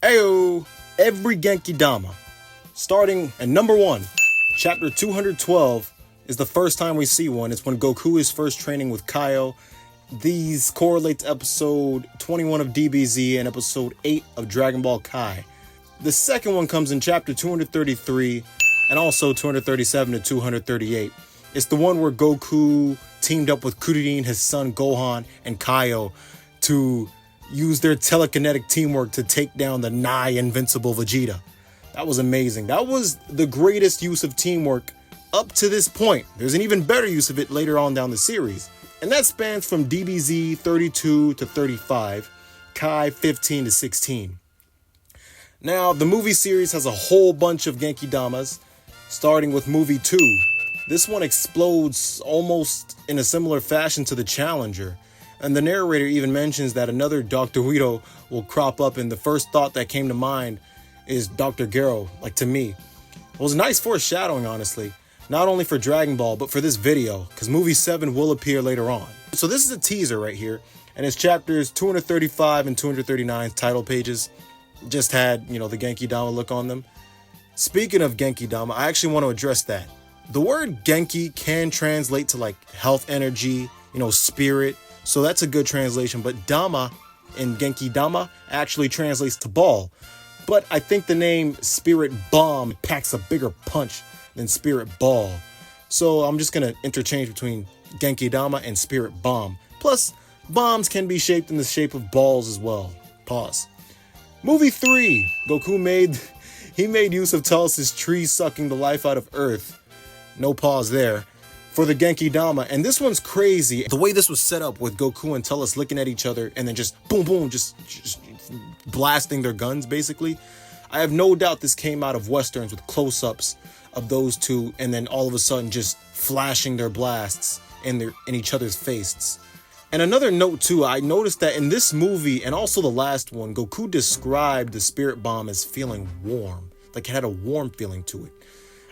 KAIO, every Genkidama. Starting at number 1, chapter 212 is the first time we see one. It's when Goku is first training with KAIO. These correlate to episode 21 of DBZ and episode 8 of Dragon Ball Kai. The second one comes in chapter 233 and also 237 to 238. It's the one where Goku teamed up with KURIRIN, his son Gohan, and KAIO to use their telekinetic teamwork to take down the nigh invincible VEGETA. That was amazing. That was the greatest use of teamwork up to this point. There's an even better use of it later on down the series. And that spans from DBZ 32 to 35, Kai 15 to 16. Now, the movie series has a whole bunch of Genkidamas, starting with movie 2. This one explodes almost in a similar fashion to the Challenger. And the narrator even mentions that another Dr. UIRO will crop up, and the first thought that came to mind is Dr. Gero, like to me. It was nice foreshadowing, honestly. Not only for Dragon Ball, but for this video, because movie 7 will appear later on. So this is a teaser right here, and it's chapters 235 and 239 title pages. Just had, the Genkidama look on them. Speaking of Genkidama, I actually want to address that. The word Genki can translate to like health energy, spirit. So that's a good translation, but Dama in Genkidama actually translates to ball. But I think the name Spirit Bomb packs a bigger punch than Spirit Ball. So I'm just going to interchange between Genkidama and Spirit Bomb. Plus, bombs can be shaped in the shape of balls as well. Pause. Movie 3. Goku made use of TULES' tree sucking the life out of Earth. No pause there. For the Genkidama, and this one's crazy. The way this was set up with Goku and TULES looking at each other and then just boom, boom, just blasting their guns, basically. I have no doubt this came out of Westerns with close-ups of those two and then all of a sudden just flashing their blasts in each other's faces. And another note too, I noticed that in this movie and also the last one, Goku described the Spirit Bomb as feeling warm. Like it had a warm feeling to it.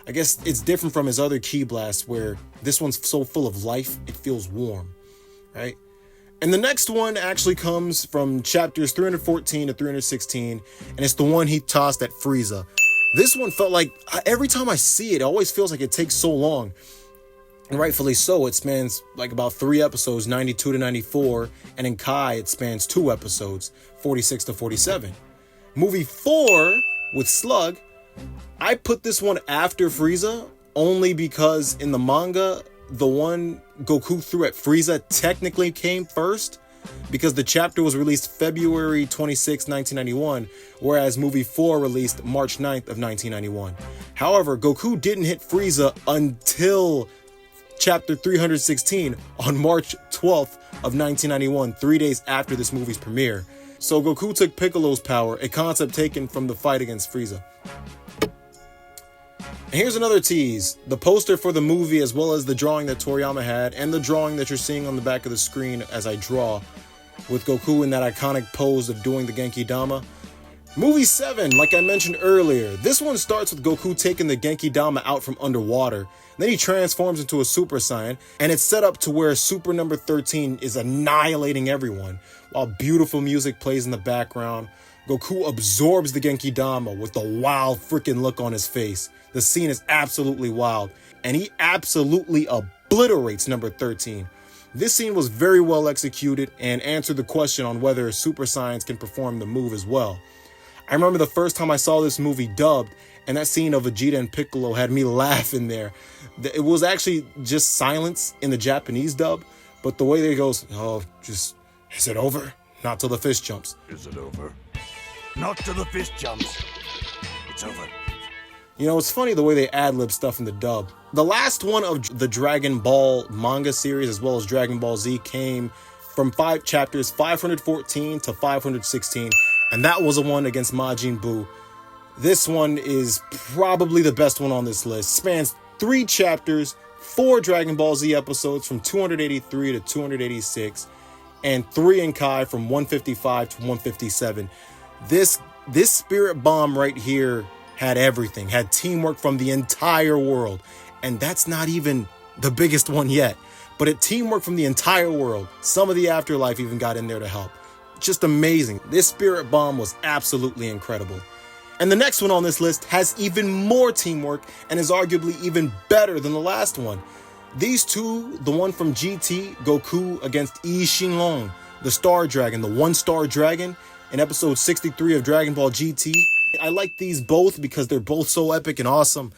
I guess it's different from his other ki blasts where this one's so full of life, it feels warm, right? And the next one actually comes from chapters 314 to 316, and it's the one he tossed at Frieza. This one felt like, every time I see it, it always feels like it takes so long. And rightfully so, it spans like about 3 episodes, 92 to 94, and in Kai, it spans 2 episodes, 46 to 47. Movie 4 with SLUG, I put this one after Frieza only because in the manga, the one Goku threw at Frieza technically came first because the chapter was released February 26, 1991, whereas movie 4 released March 9th of 1991. However, Goku didn't hit Frieza until chapter 316 on March 12th of 1991, 3 days after this movie's premiere. So Goku took Piccolo's power, a concept taken from the fight against Frieza. And here's another tease. The poster for the movie, as well as the drawing that Toriyama had, and the drawing that you're seeing on the back of the screen as I draw, with Goku in that iconic pose of doing the Genkidama. Movie 7, like I mentioned earlier, this one starts with Goku taking the Genkidama out from underwater. Then he transforms into a Super Saiyan, and it's set up to where Super number 13 is annihilating everyone, while beautiful music plays in the background. Goku absorbs the Genkidama with a wild freaking look on his face. The scene is absolutely wild, and he absolutely obliterates number 13. This scene was very well executed and answered the question on whether Super Saiyans can perform the move as well. I remember the first time I saw this movie dubbed, and that scene of Vegeta and Piccolo had me laughing there. It was actually just silence in the Japanese dub, but the way that it goes, is it over? Not till the fish jumps. Is it over? Not till the fish jumps. It's over. It's funny the way they ad-lib stuff in the dub. The last one of the Dragon Ball manga series, as well as Dragon Ball Z, came from 5 chapters, 514 to 516, and that was the one against Majin Buu. This one is probably the best one on this list. Spans 3 chapters, 4 Dragon Ball Z episodes from 283 to 286, and 3 in Kai from 155 to 157. This Spirit Bomb right here had everything, had teamwork from the entire world. And that's not even the biggest one yet, but it teamwork from the entire world. Some of the Afterlife even got in there to help. just amazing. This Spirit Bomb was absolutely incredible. And the next one on this list has even more teamwork and is arguably even better than the last one. These two, the one from GT, Goku against XINGLONG, the Star Dragon, the one-star dragon, in episode 63 of Dragon Ball GT. I like these both because they're both so epic and awesome,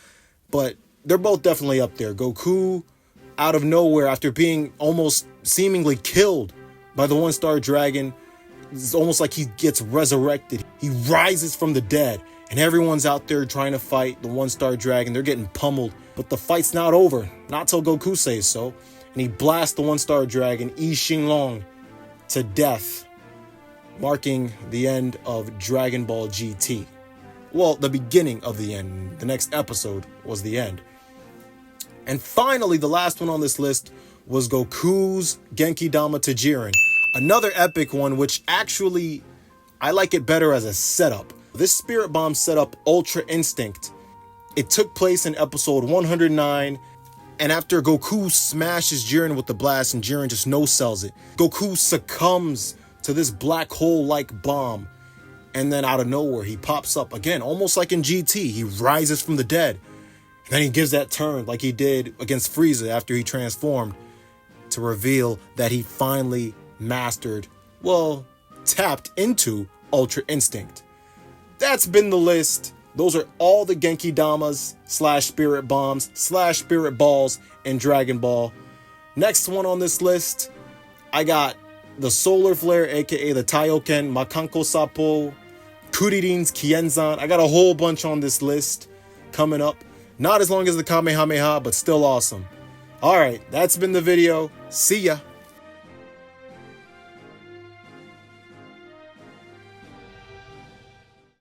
but they're both definitely up there. Goku, out of nowhere, after being almost seemingly killed by the one-star dragon, it's almost like he gets resurrected. He rises from the dead, and everyone's out there trying to fight the one-star dragon. They're getting pummeled, but the fight's not over. Not till Goku says so. And he blasts the one-star dragon, XINGLONG, to death, marking the end of Dragon Ball GT. Well, the beginning of the end. The next episode was the end. And finally, the last one on this list was Goku's Genkidama to Jiren. Another epic one, which actually, I like it better as a setup. This Spirit Bomb setup, Ultra Instinct, it took place in episode 109, and after Goku smashes Jiren with the blast and Jiren just no-sells it, Goku succumbs to this black hole-like bomb, and then out of nowhere, he pops up again, almost like in GT. He rises from the dead, and then he gives that turn like he did against Frieza after he transformed to reveal that he finally mastered, well, tapped into Ultra Instinct. That's been the list. Those are all the Genkidamas / Spirit Bombs / Spirit Balls in Dragon Ball. Next one on this list, I got the Solar Flare, aka the Taioken, Makanko Sapo, KURIRIN's Kienzan. I got a whole bunch on this list coming up. Not as long as the Kamehameha, but still awesome. Alright, that's been the video. See ya.